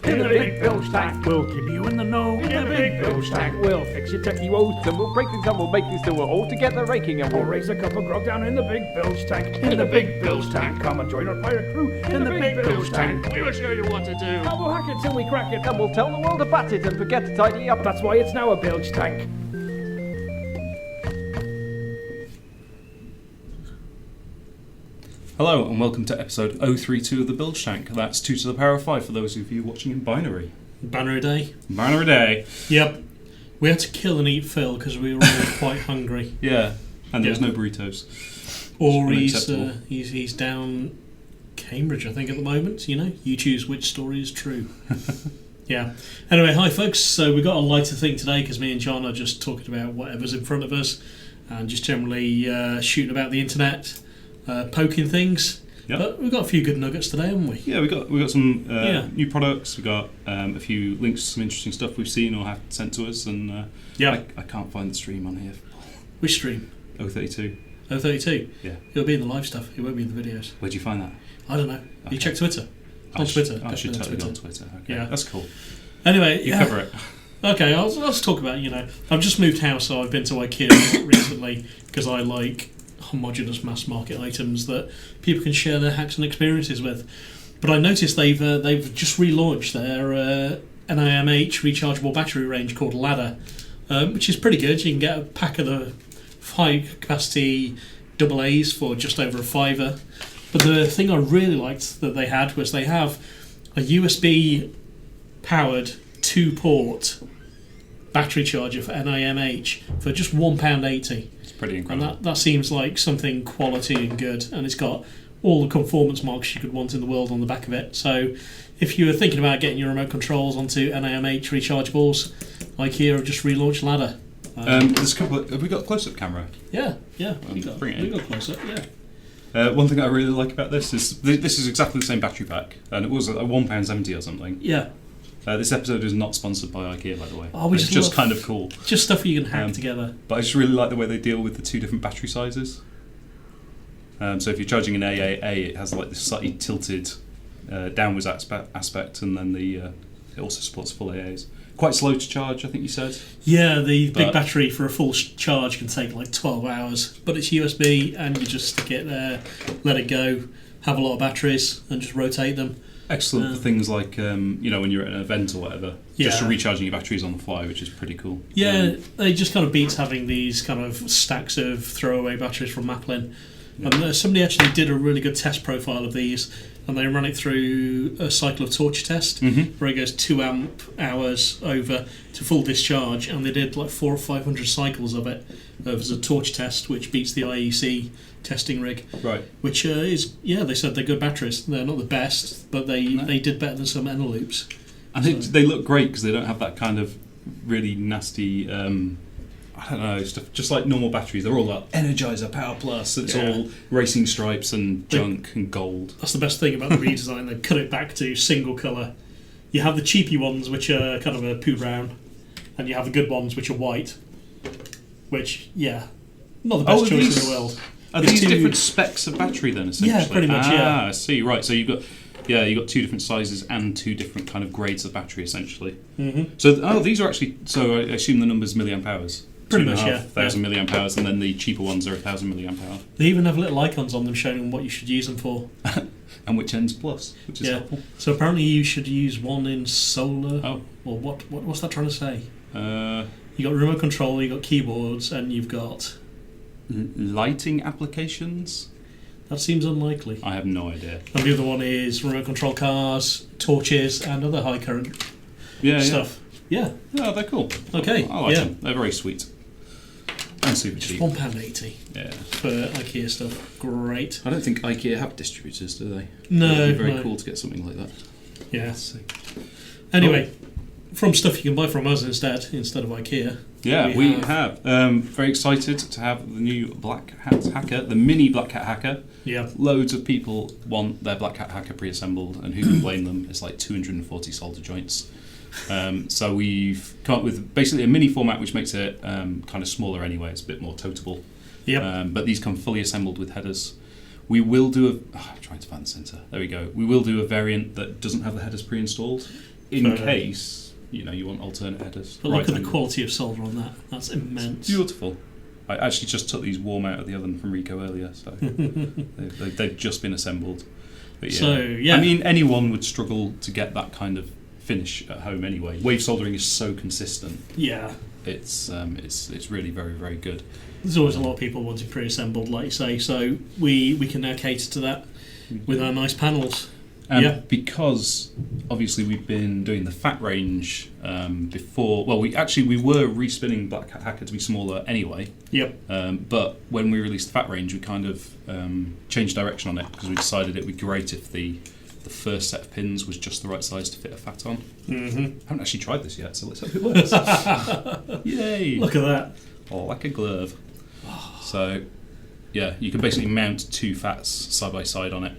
in the big bilge tank. We'll keep you in the know In the big bilge tank. We'll fix your techie woes. Then we'll break things and we'll make things till we're all together raking and We'll we'll raise a cup of grog down in the big bilge tank. In the big bilge tank. Come and join our pirate crew in the big bilge tank. We will show you what to do. And we'll hack it till we crack it. and we'll tell the world about it and forget to tidy up. That's why it's now a bilge tank. Hello and welcome to episode 032 of the Bilge Tank. That's 2 to the power of 5 for those of you watching in binary. Banner a day. Banner a day. Yep. We had to kill and eat Phil because we were all quite hungry. Yeah, and there's Yeah. no burritos. Or Unacceptable. he's down Cambridge, I think, at the moment. You know, you choose which story is true. Yeah. Anyway, hi folks. So we got a lighter thing today because me and John are just talking about whatever's in front of us and just generally shooting about the internet, poking things. Yep. But we've got a few good nuggets today, haven't we? Yeah, we got some Yeah. new products. We got a few links to some interesting stuff we've seen or have sent to us, and Yeah. I can't find the stream on here. Which stream? 032. 032? Yeah. It'll be in the live stuff. It won't be in the videos. Where'd you find that? I don't know. Okay. You check Twitter. I Twitter. I should Definitely totally on go on Twitter. Okay. Yeah. That's cool. Anyway, You yeah. cover it. Okay, I'll just talk about, I've just moved house, so I've been to IKEA recently because I like homogenous mass market items that people can share their hacks and experiences with. But I noticed they've just relaunched their NIMH rechargeable battery range called Ladder, which is pretty good. You can get a pack of the high capacity AA's for just over a £5. But the thing I really liked that they had was they have a USB powered 2-port battery charger for NIMH for just £1.80. It's pretty And incredible. that seems like something quality and good, and it's got all the conformance marks you could want in the world on the back of it. So if you were thinking about getting your remote controls onto NIMH rechargeables, IKEA have just relaunched Ladder. There's a couple. Have we got a close-up camera? Yeah, we bring it in. got close up, yeah. One thing I really like about this is this is exactly the same battery pack, and it was £1.70 or something. Yeah, This episode is not sponsored by IKEA, by the way. Oh, we It's just just love- kind of cool. just stuff you can hack together. But I just really like the way they deal with the two different battery sizes. So if you're charging an AAA, it has like this slightly tilted downwards aspect, and then it also supports full AAs. Quite slow to charge, I think you said. Yeah, the big But- battery for a full charge can take like 12 hours, but it's USB and you just stick it there, let it go, have a lot of batteries and just rotate them. Excellent for things like when you're at an event or whatever, just Yeah. recharging your batteries on the fly, which is pretty cool. Yeah, it just kind of beats having these kind of stacks of throwaway batteries from Maplin. Yeah. And somebody actually did a really good test profile of these, and they ran it through a cycle of torch test, where it goes 2 amp hours over to full discharge, and they did like 400 or 500 cycles of it as a torch test, which beats the IEC testing rig. Right. Which is, they said they're good batteries. They're not the best, but they did better than some Eneloops. And they look great because they don't have that kind of really nasty, I don't know, stuff. Just like normal batteries, they're all like Energizer Power Plus. It's Yeah. all racing stripes and junk and gold. That's the best thing about the redesign. They've cut it back to single colour. You have the cheapy ones, which are kind of a poo brown, and you have the good ones, which are white. Which, not the best choice in the world. Are It's these two- different specs of battery then, essentially? Yeah, pretty much, yeah. I see. Right, so you've got two different sizes and two different kind of grades of battery, essentially. Mm-hmm. So, these are actually. So I assume the number's milliamp hours. Pretty much, 1,000 milliamp hours, and then the cheaper ones are 1,000 milliamp hour. They even have little icons on them showing what you should use them for. And which ends plus, which is Yeah. helpful. So apparently you should use one in solar. Oh. Or what's that trying to say? Uh, You got remote control, you got keyboards, and you've got. lighting applications? That seems unlikely. I have no idea. And the other one is remote control cars, torches, and other high current stuff. Yeah. Yeah, they're cool. Okay, I like yeah. them. They're very sweet. And super Just cheap. £1.80 Yeah. for IKEA stuff. Great. I don't think IKEA have distributors, do they? No, It'd be very no. cool to get something like that. Yeah. Let's see. Anyway, from stuff you can buy from us instead of IKEA. Yeah, we have. Very excited to have the new Black Hat Hacker, the mini Black Hat Hacker. Yeah. Loads of people want their Black Hat Hacker pre-assembled, and who can blame them? It's like 240 solder joints. So we've come up with basically a mini format which makes it kind of smaller anyway. It's a bit more toteable. Yep. But these come fully assembled with headers. We will do I'm trying to find the centre. There we go. We will do a variant that doesn't have the headers pre-installed. in case you want alternate headers. But look at the angle. quality of solder on that. That's immense. Beautiful. I actually just took these warm out of the oven from Rico earlier, so they've just been assembled. But yeah. So, yeah. I mean, anyone would struggle to get that kind of finish at home anyway. Wave soldering is so consistent. Yeah. It's really very, very good. There's always a lot of people wanting pre-assembled, like you say, so we can now cater to that with our nice panels. And because obviously we've been doing the fat range before. Well, we were respinning Black Hat Hacker to be smaller anyway. Yep. But when we released the fat range, we kind of changed direction on it because we decided it would be great if the first set of pins was just the right size to fit a fat on. Mm-hmm. I haven't actually tried this yet, so let's hope it works. Yay! Look at that. Oh, like a glove. So, yeah, you can basically mount two fats side by side on it.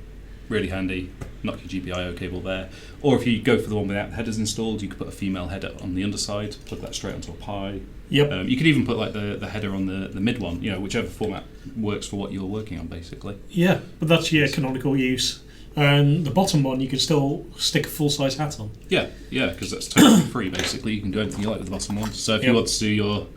Really handy. Knock your GPIO cable there. Or if you go for the one without headers installed, you could put a female header on the underside, plug that straight onto a Pi. Yep. You could even put like the header on the mid one, whichever format works for what you're working on, basically. Yeah, but that's your canonical use. And the bottom one, you can still stick a full-size hat on. Yeah, because that's totally free, basically. You can do anything you like with the bottom one. So if you want to do your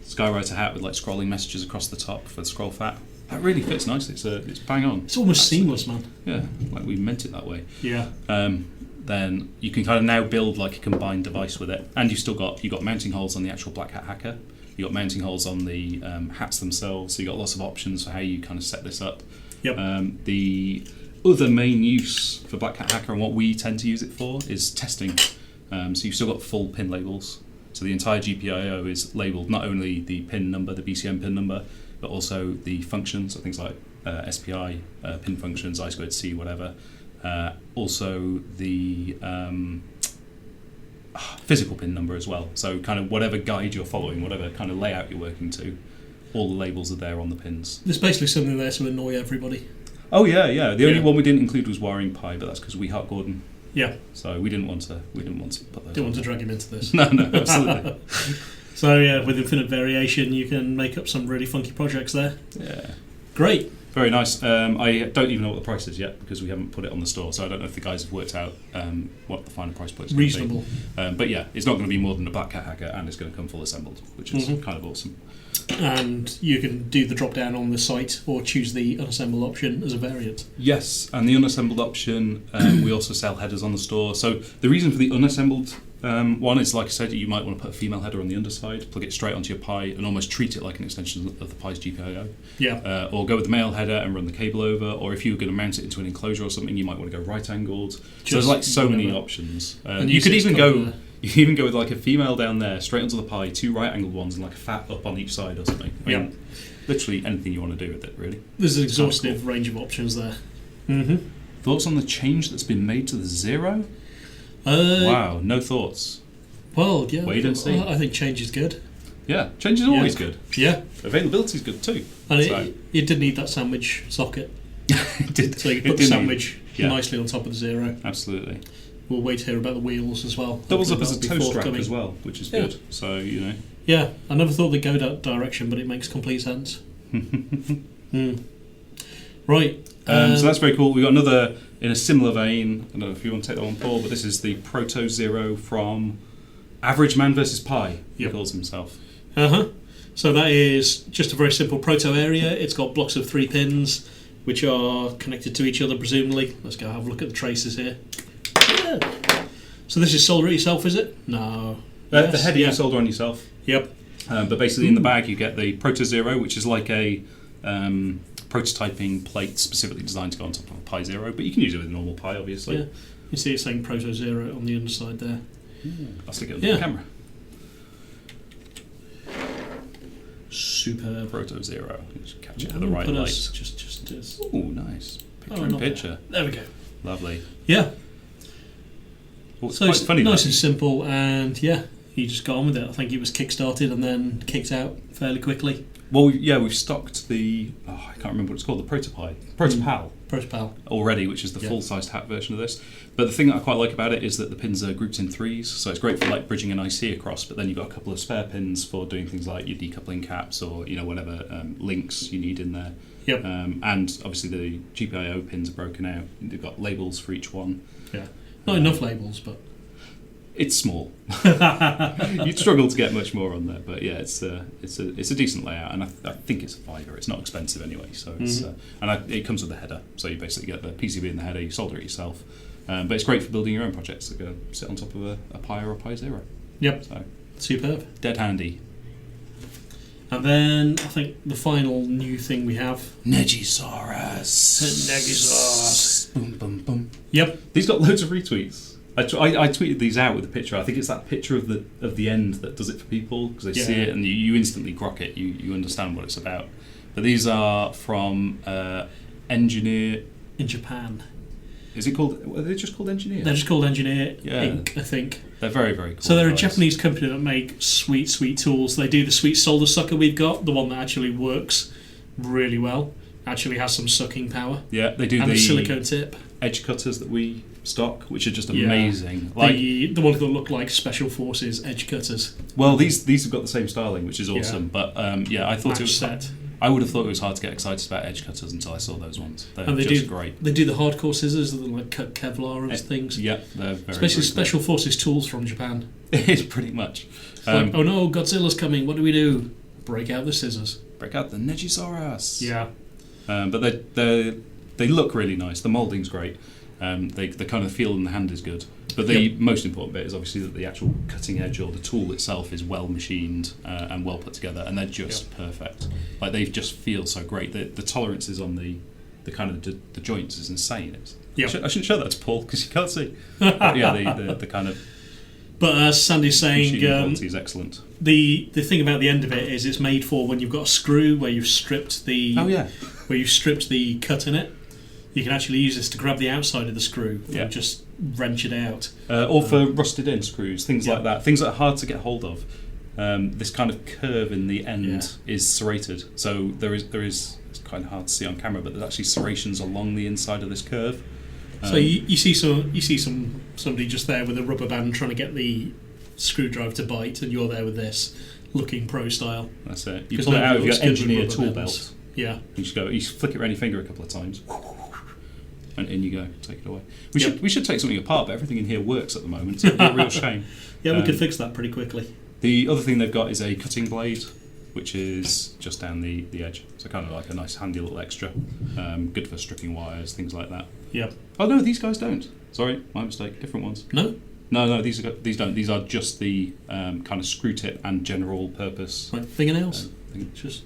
Skywriter hat with like scrolling messages across the top for the scroll fat, that really fits nicely. It's bang on. It's almost seamless, man. Yeah, like we meant it that way. Yeah. Then you can kind of now build like a combined device with it, and you've got mounting holes on the actual Black Hat Hacker. You got mounting holes on the hats themselves. So you got lots of options for how you kind of set this up. Yep. The other main use for Black Hat Hacker and what we tend to use it for is testing. So you've still got full pin labels. So the entire GPIO is labelled not only the pin number, the BCM pin number, but also the functions, so things like SPI, pin functions, I2C, whatever. Also the physical pin number as well. So kind of whatever guide you're following, whatever kind of layout you're working to, all the labels are there on the pins. There's basically something there to annoy everybody. Oh yeah. The only one we didn't include was wiring Pi, but that's because we heart Gordon. Yeah. So we didn't want to put those. Don't want to drag him into this. No, absolutely. So yeah, with infinite variation, you can make up some really funky projects there. Yeah. Great. Very nice. I don't even know what the price is yet because we haven't put it on the store, so I don't know if the guys have worked out what the final price point is. Reasonable. But yeah, it's not going to be more than a Black Cat Hacker, and it's going to come full assembled, which is kind of awesome. And you can do the drop down on the site or choose the unassembled option as a variant. Yes, and the unassembled option, we also sell headers on the store. So the reason for the unassembled one is, like I said, you might want to put a female header on the underside, plug it straight onto your Pi, and almost treat it like an extension of the Pi's GPIO. Yeah. Or go with the male header and run the cable over. Or if you were going to mount it into an enclosure or something, you might want to go right angled. So there's like so many options. And you could even go. there. You can even go with like a female down there, straight onto the Pi, two right-angled ones, and like a fat up on each side or something. I mean, literally anything you want to do with it, really. There's an exhaustive range of options there. Mm-hmm. Thoughts on the change that's been made to the Zero? Wow, no thoughts. Well, yeah. Wait and see. I think change is good. Yeah, change is always good. Yeah. Availability is good too. And So- it did need that sandwich socket. It did. So you It put the did sandwich yeah. nicely on top of the Zero. Absolutely. We'll wait to hear about the wheels as well. Doubles up Hopefully as a that'll toe be strap forthcoming. as well, which is Yeah. good. So, Yeah, I never thought they'd go that direction, but it makes complete sense. Right. so that's very cool. We've got another in a similar vein. I don't know if you want to take that one, Paul, but this is the Proto Zero from Average Man vs. Pi, he Yep. calls himself. So that is just a very simple proto area. It's got blocks of 3 pins, which are connected to each other, presumably. Let's go have a look at the traces here. Yeah. So this is solder it yourself, is it? No. The Yes, header yeah. you solder on yourself. Yep. But basically in the bag you get the Proto Zero, which is like a prototyping plate specifically designed to go on top of a Pi Zero, but you can use it with a normal Pi, obviously. Yeah. You see it's saying Proto Zero on the underside there. I'll stick it under Yeah. the camera. Superb. Proto Zero. Just catch it I'm for the gonna right put light. us just. Oh, nice. Picture Oh, in not picture. There we go. Lovely. Yeah. Well, it's So quite it's funny. nice though. and simple, and yeah, he just got on with it. I think it was kick-started and then kicked out fairly quickly. Well, yeah, we've stocked the. Oh, I can't remember what it's called. The Protopal Protopal. already, which is the Yeah. full-sized hat version of this. But the thing that I quite like about it is that the pins are grouped in 3s, so it's great for like bridging an IC across. But then you've got a couple of spare pins for doing things like your decoupling caps or whatever links you need in there. Yep. And obviously the GPIO pins are broken out. They've got labels for each one. Yeah. Not enough labels, but It's small. You'd struggle to get much more on there, but yeah, it's a decent layout, and I think it's a fiver. It's not expensive anyway, so it's it comes with a header, so you basically get the PCB in the header. You solder it yourself, but it's great for building your own projects that go sit on top of a Pi or a Pi Zero. Yep. So Superb. dead handy. And then I think the final new thing we have. Negisaurus. Negisaurus. Boom, boom, boom. Yep. These got loads of retweets. I tweeted these out with a picture. I think it's that picture of the end that does it for people, because they see it and you instantly grok it. You understand what it's about. But these are from Engineer In Japan. Is it called? Are they just called Engineer? They're just called Engineer Inc., I think. They're very, very cool. So they're a guys. Japanese company that make sweet, sweet tools. They do the sweet solder sucker we've got, the one that actually works really well. Actually has some sucking power. Yeah, they do and the a silicone tip. edge cutters that we stock, which are just amazing. The ones that look like Special Forces edge cutters. Well, these have got the same styling, which is awesome. But I thought it was set. I would have thought it was hard to get excited about edge cutters until I saw those ones. They're And they just do great. They do the hardcore scissors that like cut Kevlar and things. Yeah, they're very. Especially very Special Forces tools from Japan. It is pretty much. Like, oh no, Godzilla's coming. What do we do? Break out the scissors. Break out the Negisaurus. Yeah. But they look really nice. The moulding's great. The kind of feel in the hand is good. But the most important bit is obviously that the actual cutting edge or the tool itself is well machined and well put together, and they're just perfect. Like they just feel so great. The tolerances on the kind of the joints is insane. I shouldn't show that to Paul because you can't see. But yeah, the kind of. But as Sandy's saying, machining quality is excellent. The thing about the end of it is it's made for when you've got a screw where you've stripped the where you've stripped the cut in it. You can actually use this to grab the outside of the screw and just wrench it out. Or for rusted in screws, things like that. Things that are hard to get hold of. This kind of curve in the end is serrated. So there is it's kind of hard to see on camera, but there's actually serrations along the inside of this curve. So you see somebody just there with a rubber band trying to get the screwdriver to bite, and you're there with this, looking pro style. That's it. You pull it out of your engineer tool belt. Yeah. You flick it around your finger a couple of times. And in you go, take it away. We should take something apart, but everything in here works at the moment. So it'd be a real shame. Yeah, we could fix that pretty quickly. The other thing they've got is a cutting blade, which is just down the edge. So kind of like a nice handy little extra. Good for stripping wires, things like that. Yeah. Oh no, these guys don't. Sorry, my mistake. Different ones. No. No, these don't. These are just the kind of screw tip and general purpose. Like fingernails. Just.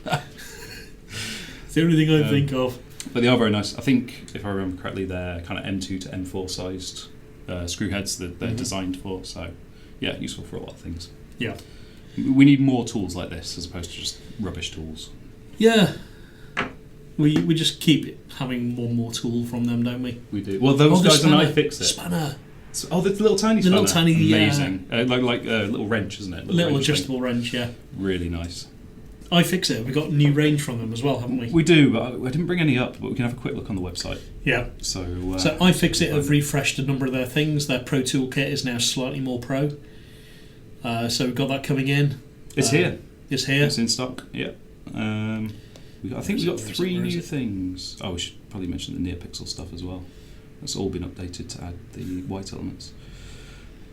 It's the only thing I think of. But they are very nice. I think, if I remember correctly, they're kind of M2 to M4 sized screw heads that they're designed for. So, yeah, useful for a lot of things. Yeah. We need more tools like this as opposed to just rubbish tools. Yeah. We just keep having one more tool from them, don't we? We do. Well, those guys and iFixit. Spanner. Oh, the little tiny spanner. The little tiny, amazing. Like a little wrench, isn't it? Little adjustable wrench, yeah. Really nice. iFixit. We got new range from them as well, haven't we? We do, but I didn't bring any up. But we can have a quick look on the website. Yeah. So iFixit have refreshed a number of their things. Their Pro Tool kit is now slightly more pro. So we've got that coming in. It's here. It's here. It's in stock. Yeah. I think we got 3 new things. Oh, we should probably mention the NearPixel stuff as well. That's all been updated to add the white elements.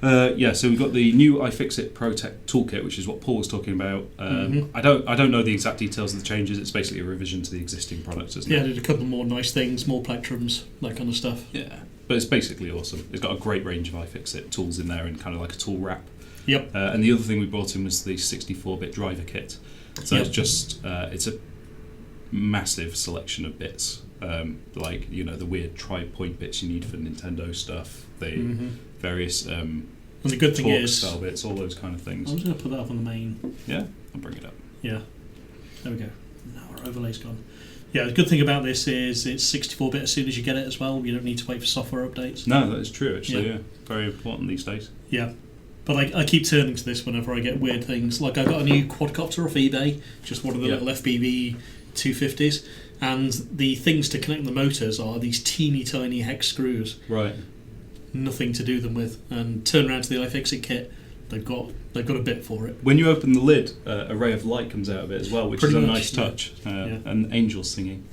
So we've got the new iFixit ProTech toolkit, which is what Paul was talking about. I don't know the exact details of the changes. It's basically a revision to the existing product, isn't it? Yeah, did a couple more nice things, more plectrums, that kind of stuff. Yeah, but it's basically awesome. It's got a great range of iFixit tools in there and kind of like a tool wrap. Yep. And the other thing we brought in was the 64-bit driver kit. So it's just it's a massive selection of bits, like the weird tri-point bits you need for Nintendo stuff, the various and the good thing is style bits, all those kind of things. I'm just going to put that up on the main. Yeah, I'll bring it up. Yeah, there we go. Now our overlay's gone. Yeah, the good thing about this is it's 64-bit as soon as you get it as well. You don't need to wait for software updates. No, that is true actually. Yeah, very important these days. Yeah. But I keep turning to this whenever I get weird things. Like I got a new quadcopter off eBay, just one of the little FPV 250s, and the things to connect the motors are these teeny tiny hex screws. Right. Nothing to do them with. And turn around to the iFixit kit, they've got a bit for it. When you open the lid, a ray of light comes out of it as well, which Pretty is a much, nice touch. yeah. And angels singing.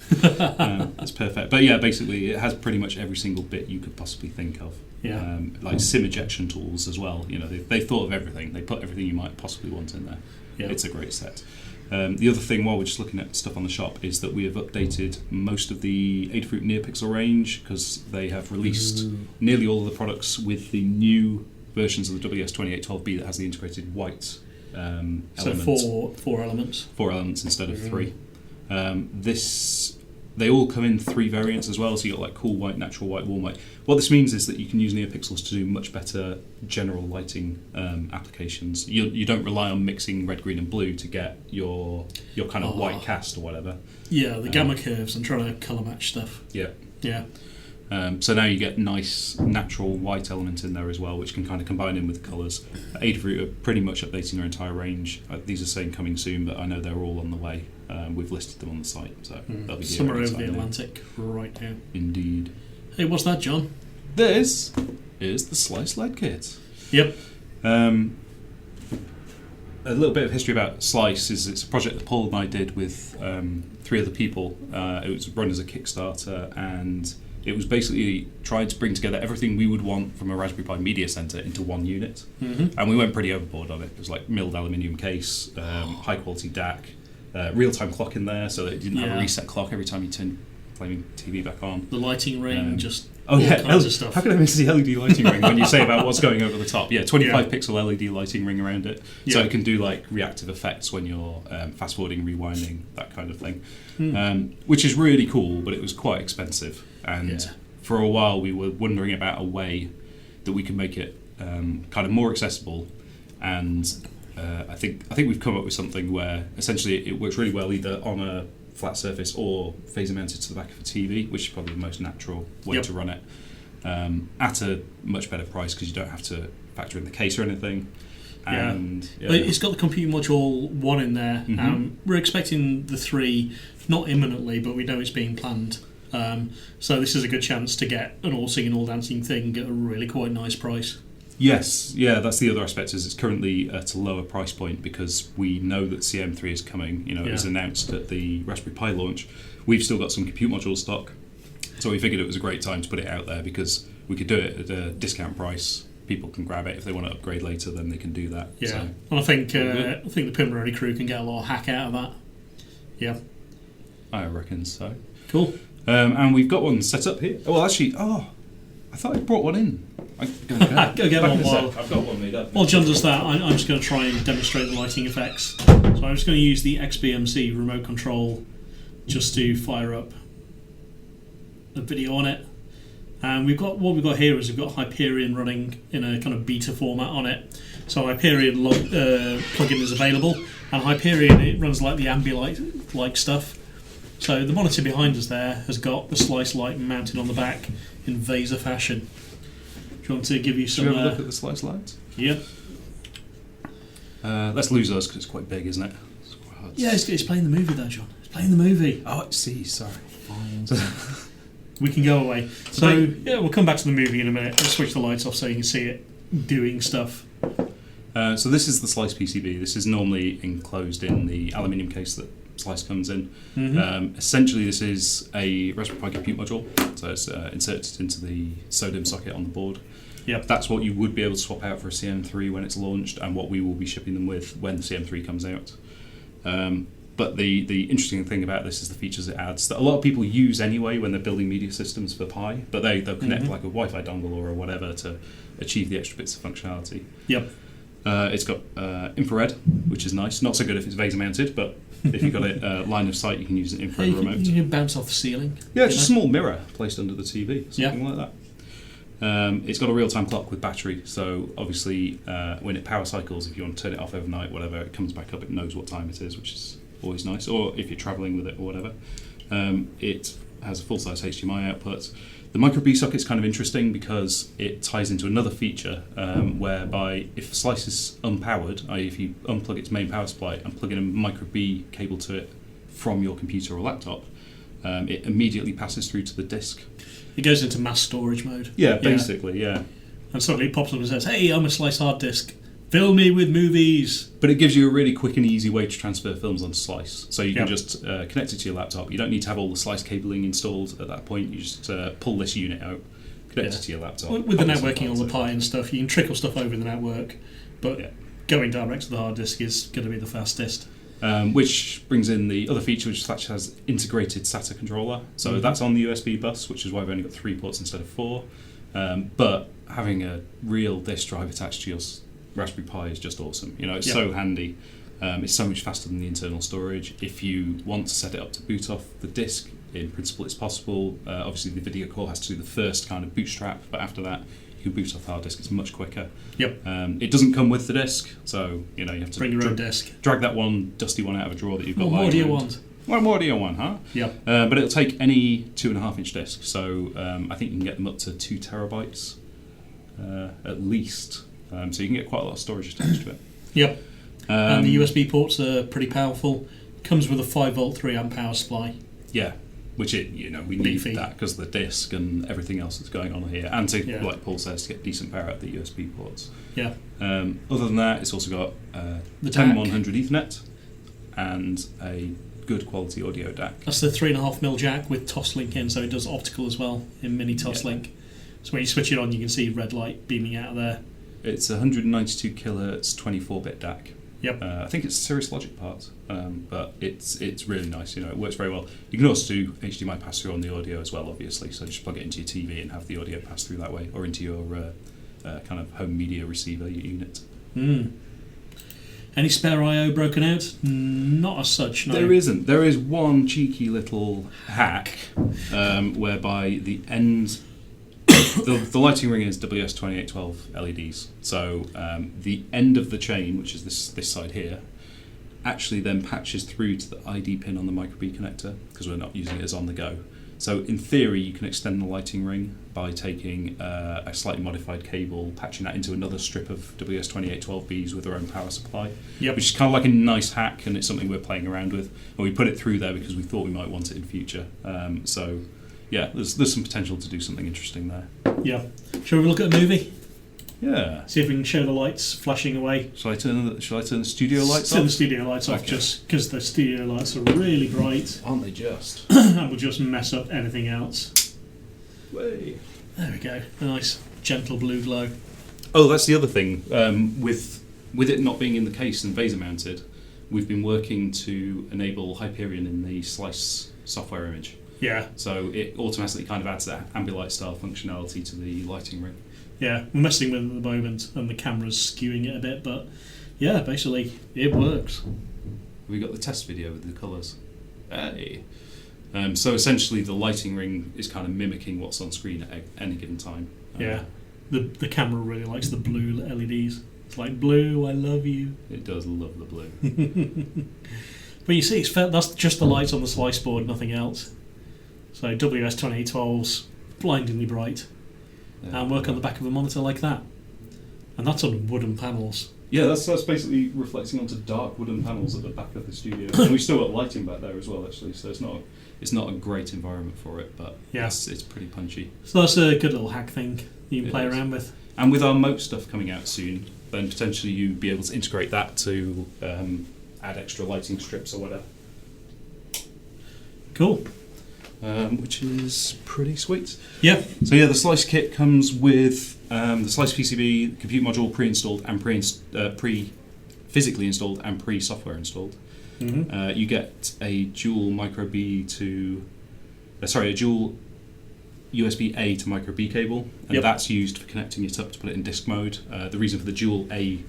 It's perfect. But yeah, basically it has pretty much every single bit you could possibly think of. Yeah. Like sim ejection tools as well. You know, they thought of everything. They put everything you might possibly want in there. Yeah. It's a great set. The other thing, while we're just looking at stuff on the shop, is that we have updated most of the Adafruit NeoPixel range because they have released nearly all of the products with the new versions of the WS2812B that has the integrated white So element. four elements. 4 elements instead of 3. They all come in 3 variants as well, so you've got like cool white, natural white, warm white. What this means is that you can use NeoPixels to do much better general lighting applications. You don't rely on mixing red, green and blue to get your kind of white cast or whatever. Yeah, the gamma curves and trying to colour match stuff. Yeah. Yeah. So now you get nice natural white element in there as well, which can kind of combine in with the colours. Adafruit are pretty much updating their entire range. These are saying coming soon, but I know they're all on the way. We've listed them on the site, so they'll be here Somewhere over anytime the now. Atlantic right now. Indeed. Hey, what's that, John? This is the Slice LED kit. Yep. A little bit of history about Slice is it's a project that Paul and I did with 3 other people. It was run as a Kickstarter, and it was basically trying to bring together everything we would want from a Raspberry Pi Media Center into one unit. And we went pretty overboard on it. It was like milled aluminium case, high quality DAC, real-time clock in there, so that it didn't have a reset clock every time you turned flaming TV back on. The lighting ring, just Oh all yeah, kinds of stuff. How could I miss the LED lighting ring when you say about what's going over the top? Yeah, 25 pixel LED lighting ring around it, so it can do like reactive effects when you're fast forwarding, rewinding, that kind of thing, which is really cool. But it was quite expensive, and for a while we were wondering about a way that we could make it kind of more accessible. And I think we've come up with something where essentially it works really well either on a flat surface or phaser mounted to the back of a TV, which is probably the most natural way to run it, at a much better price because you don't have to factor in the case or anything. And it's got the Compute Module 1 in there. We're expecting the 3 not imminently, but we know it's being planned. So this is a good chance to get an all singing, all dancing thing at a really quite nice price. Yes, yeah, that's the other aspect. Is it's currently at a lower price point because we know that CM3 is coming. You know, it was announced at the Raspberry Pi launch. We've still got some Compute Module stock, so we figured it was a great time to put it out there because we could do it at a discount price. People can grab it if they want to upgrade later. Then they can do that. Yeah, so, and I think the Pimrody crew can get a lot of hack out of that. Yeah, I reckon so. Cool. And we've got one set up here. Well, actually, I thought I brought one in. Go get one while. I've got one made up. While John does that, I'm just going to try and demonstrate the lighting effects. So I'm just going to use the XBMC remote control just to fire up a video on it. And what we've got here is we've got Hyperion running in a kind of beta format on it. So Hyperion plugin is available, and Hyperion, it runs like the Ambilight-like stuff. So the monitor behind us there has got the Slice light mounted on the back in VESA fashion. Do you want to give you some... Should we have a look at the Slice lights? Yeah. Let's lose us because it's quite big, isn't it? It's quite hard. Yeah, it's playing the movie though, John. It's playing the movie. Oh, see, sorry. We can go away. So, yeah, we'll come back to the movie in a minute. I'll switch the lights off so you can see it doing stuff. So this is the Slice PCB. This is normally enclosed in the aluminium case that Slice comes in. Essentially, this is a Raspberry Pi Compute module. So it's inserted into the SODIMM socket on the board. Yep. That's what you would be able to swap out for a CM3 when it's launched, and what we will be shipping them with when the CM3 comes out. But the interesting thing about this is the features it adds that a lot of people use anyway when they're building media systems for Pi, but they'll connect like a Wi-Fi dongle or whatever to achieve the extra bits of functionality. Yep. It's got infrared, which is nice. Not so good if it's VESA mounted, but if you've got it line of sight, you can use an infrared remote. You can bounce off the ceiling. Yeah, just a small mirror placed under the TV, something like that. It's got a real-time clock with battery, so obviously when it power cycles, if you want to turn it off overnight, whatever, it comes back up, it knows what time it is, which is always nice, or if you're travelling with it or whatever. It has a full-size HDMI output. The micro B socket's kind of interesting because it ties into another feature whereby if Slice is unpowered, i.e. if you unplug its main power supply and plug in a micro B cable to it from your computer or laptop, it immediately passes through to the disk. It goes into mass storage mode. Yeah, basically, yeah. And suddenly it pops up and says, "Hey, I'm a Slice hard disk. Fill me with movies. But it gives you a really quick and easy way to transfer films onto Slice. So you can Yep. just connect it to your laptop. You don't need to have all the Slice cabling installed at that point. You just pull this unit out, connect Yeah. it to your laptop. With the pop it some networking on the parts Pi and stuff, you can trickle stuff over the network, but Yeah. going direct to the hard disk is going to be the fastest. Which brings in the other feature, which actually has integrated SATA controller. So that's on the USB bus, which is why we've only got 3 ports instead of 4. But having a real disk drive attached to your Raspberry Pi is just awesome. You know, it's so handy. It's so much faster than the internal storage. If you want to set it up to boot off the disk, in principle it's possible. Obviously the video core has to do the first kind of bootstrap, but after that you can boot off the hard disk. It's much quicker. Yep. It doesn't come with the disk, so you know you have to Bring your own disk. drag that one dusty one out of a drawer that you've got. What more lying do you around. want? What more do you want, huh? Yep. But it'll take any 2.5-inch disc, so I think you can get them up to 2 terabytes at least. So you can get quite a lot of storage attached to it. Yep. And the USB ports are pretty powerful. Comes with a 5-volt 3-amp power supply. Yeah, which we need Beefy. that because of the disc and everything else that's going on here, and to, Yeah. like Paul says, to get decent power out of the USB ports. Yeah. Other than that, it's also got The 10100 Ethernet and a good quality audio DAC. That's the 3.5mm jack with Toslink in, so it does optical as well in mini Toslink. So when you switch it on, you can see red light beaming out of there. It's 192 kilohertz 24-bit DAC. Yep. I think it's Cirrus Logic part, but it's really nice. You know, it works very well. You can also do HDMI pass through on the audio as well, obviously. So just plug it into your TV and have the audio pass through that way, or into your kind of home media receiver unit. Any spare I/O broken out? Not as such. No. There isn't. There is one cheeky little hack whereby the end. The lighting ring is WS2812 LEDs, so the end of the chain, which is this side here, actually then patches through to the ID pin on the micro B connector because we're not using it as on the go. So in theory, you can extend the lighting ring by taking a slightly modified cable, patching that into another strip of WS2812Bs with their own power supply, Yep. which is kind of like a nice hack, and it's something we're playing around with. And we put it through there because we thought we might want it in future. So yeah, there's some potential to do something interesting there. Yeah. Shall we look at a movie? Yeah. See if we can show the lights flashing away. Shall I turn the studio lights Turn off? the studio lights off Okay. just because the studio lights are really bright Aren't they just? and will just mess up anything else. Way. There we go. A nice gentle blue glow. Oh, that's the other thing. With it not being in the case and Vaser mounted, we've been working to enable Hyperion in the Slice software image. Yeah. So it automatically kind of adds that Ambilight style functionality to the lighting ring. Yeah. We're messing with it at the moment and the camera's skewing it a bit, but yeah, basically it works. We got the test video with the colours. Hey. So essentially, the lighting ring is kind of mimicking what's on screen at any given time. Yeah. The camera really likes the blue LEDs. It's like, blue, I love you. It does love the blue. But you see, that's just the lights on the slice board, nothing else. So WS2812's blindingly bright, and work on the back of a monitor like that. And that's on wooden panels. Yeah, that's basically reflecting onto dark wooden panels at the back of the studio. And we've still got lighting back there as well, actually. So it's not a great environment for it, but Yeah. it's pretty punchy. So that's a good little hack thing you can It play is. around with. And with our Moat stuff coming out soon, then potentially you'd be able to integrate that to add extra lighting strips or whatever, Cool. which is pretty sweet. Yeah. So yeah, the Slice kit comes with the Slice PCB, compute module pre-installed and physically installed and pre-software installed. Mm-hmm. You get a dual micro B to, a dual USB A to micro B cable, and Yep. that's used for connecting it up to put it in disk mode. The reason for the dual A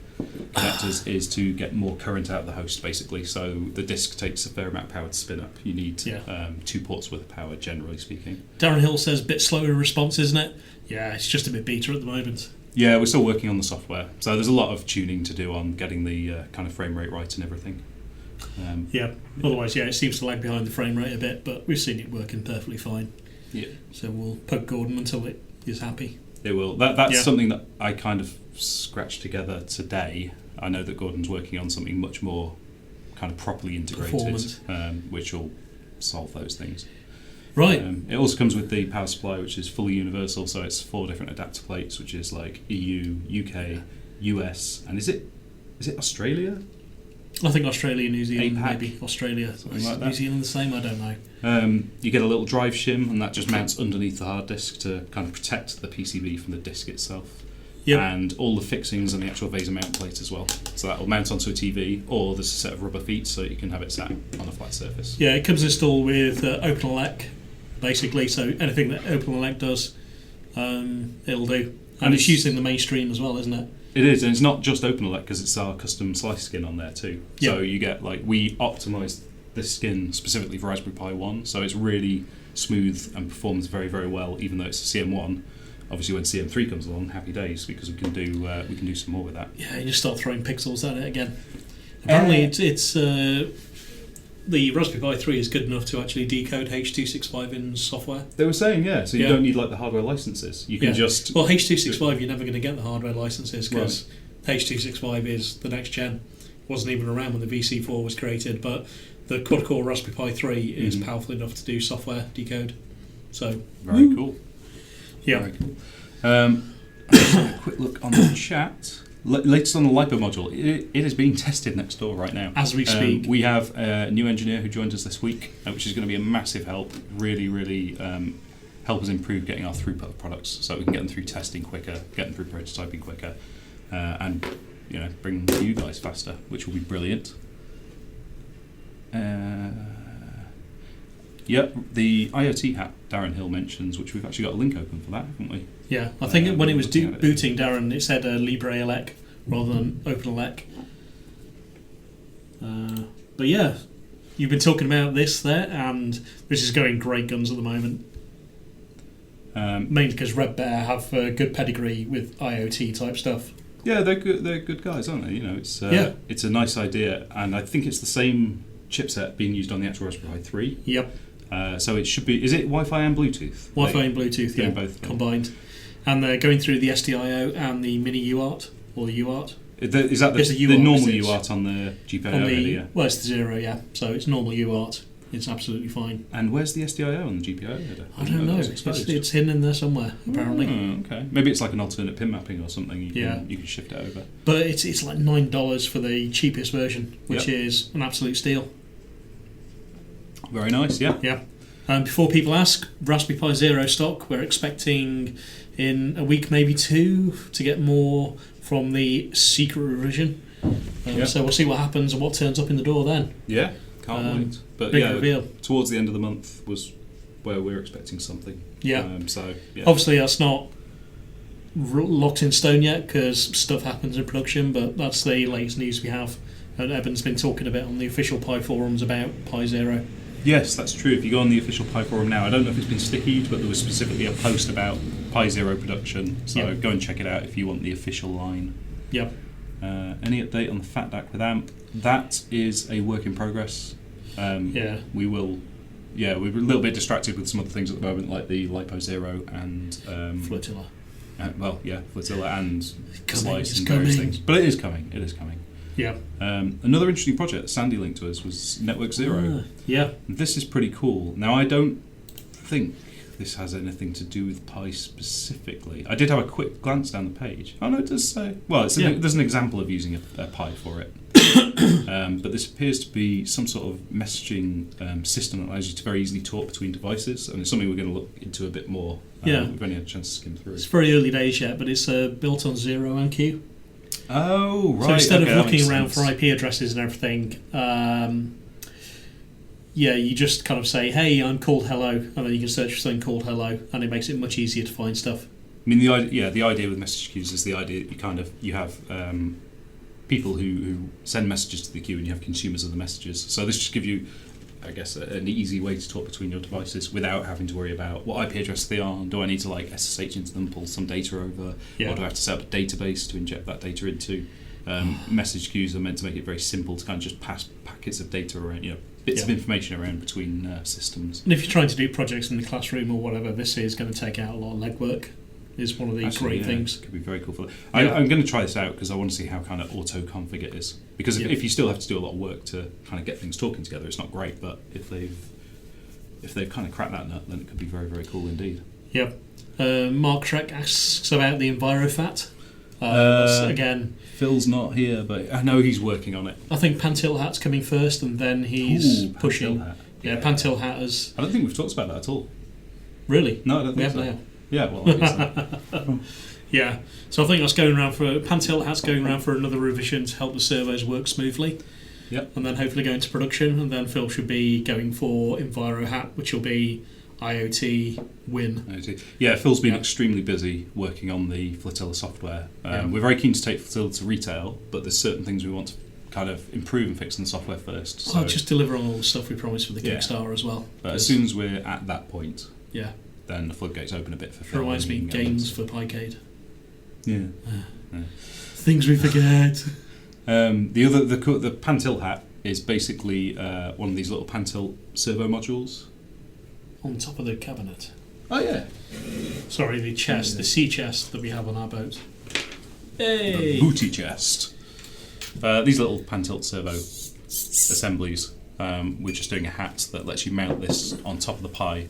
connectors is to get more current out of the host, basically. So the disk takes a fair amount of power to spin up. You need 2 ports worth of power, generally speaking. Darren Hill says bit slower in response, isn't it? Yeah, it's just a bit beta at the moment. Yeah, we're still working on the software, so there's a lot of tuning to do on getting the kind of frame rate right and everything. Yeah. Otherwise, yeah, it seems to lag behind the frame rate a bit, but we've seen it working perfectly fine. Yeah, So we'll poke Gordon until it is happy. it will. That's Yeah. something that I kind of scratched together today. I know that Gordon's working on something much more kind of properly integrated, Performant. which will solve those things. Right. It also comes with the power supply, which is fully universal, so it's 4 different adapter plates, which is like EU, UK, US, and is it is it Australia? I think Australia, New Zealand, APAC. maybe Australia. Something Is like that. New Zealand the same? I don't know. You get a little drive shim, and that just mounts underneath the hard disk to kind of protect the PCB from the disk itself. Yep. And all the fixings and the actual VESA mount plate as well. So that will mount onto a TV, or there's a set of rubber feet so you can have it sat on a flat surface. Yeah, it comes installed with OpenELEC, basically. So anything that OpenELEC does, it'll do. And it's used in the mainstream as well, isn't it? It is, and it's not just OpenELEC because it's our custom slice skin on there too. So Yep. you get we optimised this skin specifically for Raspberry Pi 1, so it's really smooth and performs very, very well, even though it's a CM1. Obviously, when CM3 comes along, happy days because we can do some more with that. Yeah, you just start throwing pixels at it again. Apparently, it's the Raspberry Pi 3 is good enough to actually decode H.265 in software. They were saying, so you Yeah. don't need the hardware licenses. You can just Well, H.265 you're never going to get the hardware licenses because H.265 is the next gen. Wasn't even around when the VC4 was created, but the quad-core Raspberry Pi 3 is powerful enough to do software decode. So very cool. yeah. Very cool. Let's have a quick look on the chat. Latest on the LiPo module. It is being tested next door right now. As we speak. We have a new engineer who joined us this week, which is going to be a massive help. Really, really help us improve getting our throughput of products so we can get them through testing quicker, get them through prototyping quicker, and bring them to you guys faster, which will be brilliant. The IoT hat Darren Hill mentions, which we've actually got a link open for that, haven't we? Yeah, I think when it was looking at it. booting, Darren, it said LibreELEC rather than OpenELEC. But yeah, you've been talking about this there, and this is going great guns at the moment. Mainly because Red Bear have good pedigree with IoT type stuff. Yeah, they're good. They're good guys, aren't they? It's a nice idea, and I think it's the same chipset being used on the actual Raspberry Pi 3. Yep, So it should be. Is it Wi-Fi and Bluetooth? Wi-Fi and Bluetooth, doing yeah, both combined, and they're going through the SDIO and the Mini UART or the UART. Is that It's the the UART, normal is it? UART on the GPIO On the already? Yeah. well, it's the 0, yeah. So it's normal UART. It's absolutely fine. And where's the SDIO on the GPIO header? I don't know. It's hidden in there somewhere, apparently. Okay. Maybe it's like an alternate pin mapping or something. You can shift it over. But it's like $9 for the cheapest version, which is an absolute steal. Very nice. Yeah. Yeah. Before people ask, Raspberry Pi Zero stock, we're expecting in a week, maybe two, to get more from the secret revision. So we'll see what happens and what turns up in the door then. Yeah. Can't wait. But Big reveal. Towards the end of the month was where we're expecting something. Yeah. Obviously, that's not locked in stone yet because stuff happens in production, but that's the latest news we have. And Evan's been talking a bit on the official Pi forums about Pi Zero. yes, that's true. If you go on the official Pi forum now, I don't know if it's been stickied, but there was specifically a post about Pi Zero production. So go and check it out if you want the official line. Yep. Any update on the Fat DAC with AMP? That is a work in progress. We will. Yeah, we're a little bit distracted with some other things at the moment, like the Lipo Zero and Flotilla. Flotilla and Slice It's and various coming. things. But it is coming. It is coming. Yeah. Another interesting project that Sandy linked to us was Network Zero. Yeah. This is pretty cool. Now, I don't think this has anything to do with Pi specifically. I did have a quick glance down the page. Oh no, it does say. Well, there's an example of using a Pi for it. But this appears to be some sort of messaging system that allows you to very easily talk between devices, and it's something we're going to look into a bit more. We've only had a chance to skim through. It's very early days yet, but it's built on Zero MQ. Oh, right. So instead okay, of that looking makes around sense. for IP addresses and everything, you just kind of say, "Hey, I'm called Hello," and then you can search for something called Hello, and it makes it much easier to find stuff. I mean, the idea with message queues is the idea that you have people who send messages to the queue, and you have consumers of the messages. So this just gives you, I guess, an easy way to talk between your devices without having to worry about what IP address they are. Do I need to SSH into them, pull some data over, or do I have to set up a database to inject that data into? Message queues are meant to make it very simple to kind of just pass packets of data around, bits of information around between systems. And if you're trying to do projects in the classroom or whatever, this is going to take out a lot of legwork. Is one of the great things. It could be very cool for that. I'm going to try this out because I want to see how kind of auto-config it is. Because if you still have to do a lot of work to kind of get things talking together, it's not great. But if they've kind of cracked that nut, then it could be very, very cool indeed. Yep. Mark Trek asks about the EnviroFat. Again, Phil's not here, but I know he's working on it. I think Pantilt Hat's coming first, and then he's Ooh, pushing. Pantilt Hat. Yeah, Pantilt Hat is I don't think we've talked about that at all. really. No, I don't We think have so. now. Yeah, well, obviously. Yeah, so I think that's going around for Pantilt Hat's going around for another revision to help the servos work smoothly. Yep. And then hopefully go into production, and then Phil should be going for Enviro Hat, which will be IoT Win. Yeah, Phil's been Yeah. extremely busy working on the Flotilla software. Yeah. We're very keen to take Flotilla to retail, but there's certain things we want to kind of improve and fix in the software first. So, I'll just deliver on all the stuff we promised for the Yeah. Kickstarter as well. but as soon as we're at that point, Yeah, then the floodgates open a bit for it Phil. reminds and me he can go games on. for Piecade. Yeah. Things we forget. The Pantilt Hat is basically one of these little Pantilt servo modules. On top of the cabinet. Oh yeah. Sorry, the chest, the sea chest that we have on our boat. The Hey! booty chest. These little Pantilt servo assemblies. We're just doing a hat that lets you mount this on top of the Pi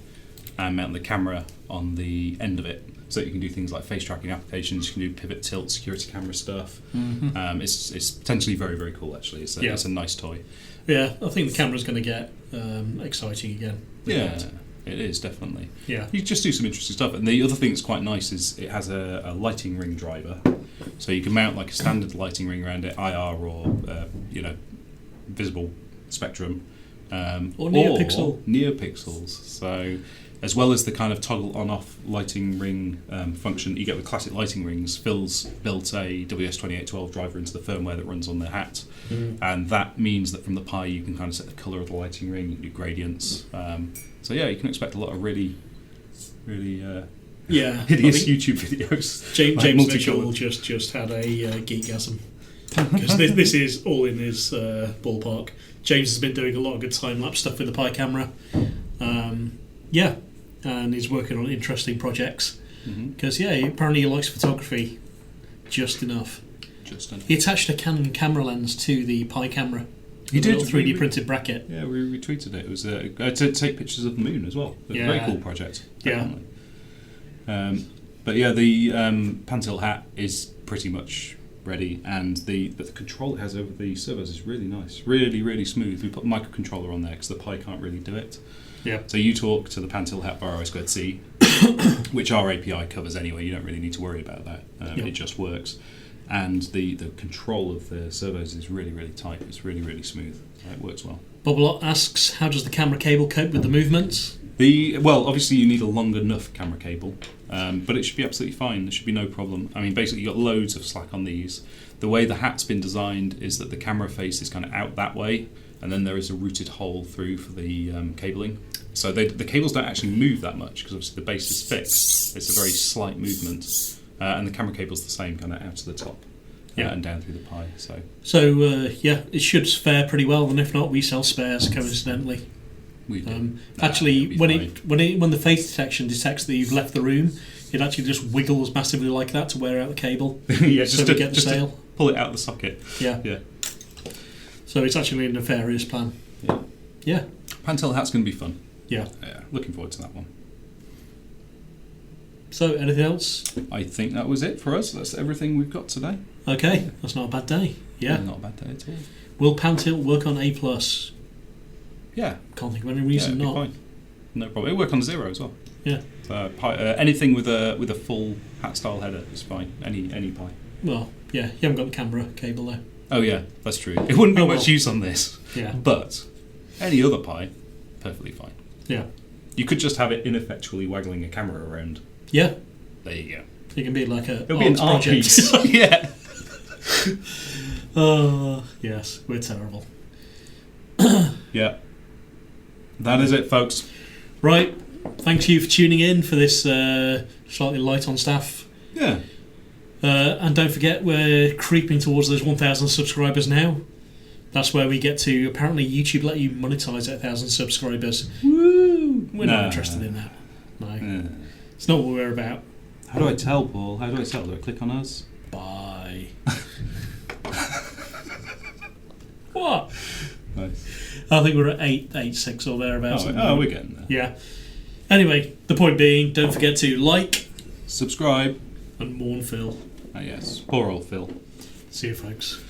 and mount the camera on the end of it. So you can do things like face tracking applications, you can do pivot tilt, security camera stuff. Mm-hmm. It's potentially very, very cool actually. It's a nice toy. Yeah, I think the camera's going to get exciting again. with Yeah, that. it is definitely. Yeah. You just do some interesting stuff. And the other thing that's quite nice is it has a lighting ring driver. So you can mount like a standard lighting ring around it, IR or visible spectrum. Or NeoPixel. NeoPixels. So as well as the kind of toggle on-off lighting ring function that you get with classic lighting rings, Phil's built a WS2812 driver into the firmware that runs on the hat. And that means that from the Pi you can kind of set the colour of the lighting ring, you can do gradients. So yeah, you can expect a lot of really Yeah. hideous I think YouTube videos. James like Mitchell multicoloured. just had a geekgasm. Because this is all in his ballpark. James has been doing a lot of good time-lapse stuff with the Pi camera. Yeah, and he's working on interesting projects. Because, apparently he likes photography just enough. Just enough. He attached a Canon camera lens to the Pi camera. He with did, a little 3D we- printed bracket. Yeah, we retweeted it. It was to take pictures of the moon as well. It was a very Yeah. cool project. Yeah. Definitely. But yeah, the Pantilt Hat is pretty much ready, and the control it has over the servos is really nice, really, really smooth. We put a microcontroller on there because the Pi can't really do it. Yeah. So you talk to the Pantilt Hat via I2C, which our API covers anyway. You don't really need to worry about that. Yeah. It just works. And the control of the servos is really, really tight. It's really, really smooth. It works well. Bobblot asks, how does the camera cable cope with the movements? Well, obviously you need a long enough camera cable, but it should be absolutely fine. There should be no problem. I mean, basically you've got loads of slack on these. The way the hat's been designed is that the camera face is kind of out that way, and then there is a routed hole through for the cabling. So the cables don't actually move that much because obviously the base is fixed. It's a very slight movement, and the camera cable's the same, kind of out to the top and down through the Pi. So It should fare pretty well, and if not, we sell spares, coincidentally. we do. Actually, when the face detection detects that you've left the room, it actually just wiggles massively like that to wear out the cable. yeah, so we get the sale. to pull it out of the socket. Yeah. Yeah. So it's actually a nefarious plan. Yeah. Yeah. Pantilt Hat's going to be fun. Yeah. Yeah, looking forward to that one. So anything else? I think that was it for us. That's everything we've got today. Okay, that's not a bad day. Yeah. Not a bad day at all. Will Pantilt work on A+? Yeah. Can't think of any Yeah, reason it'd be not. fine. No problem. It'll work on 0 as well. Yeah. Anything with a full hat style header is fine. Any Pi. Well, yeah, you haven't got the camera cable though. Oh yeah, that's true. It wouldn't be Oh, much well. use on this. Yeah. But any other Pi, perfectly fine. Yeah. You could just have it ineffectually waggling a camera around. Yeah. There you go. It can be like a It'll be an art project. piece. Yeah. Oh, yes, we're terrible. Yeah. That is it, folks. Right, thank you for tuning in for this slightly light on staff. Yeah. And don't forget, we're creeping towards those 1,000 subscribers now. That's where we get to. Apparently, YouTube let you monetize at 1,000 subscribers. Woo! We're not Nah. interested in that. No, Yeah. it's not what we're about. How do I tell, Paul? How do I tell? Do I click on us? Bye. What? Nice. I think we're at 886 or thereabouts. Oh, we're getting there. Yeah. Anyway, the point being, don't forget to like Subscribe. and mourn Phil. Ah, yes. Poor old Phil. See you, folks.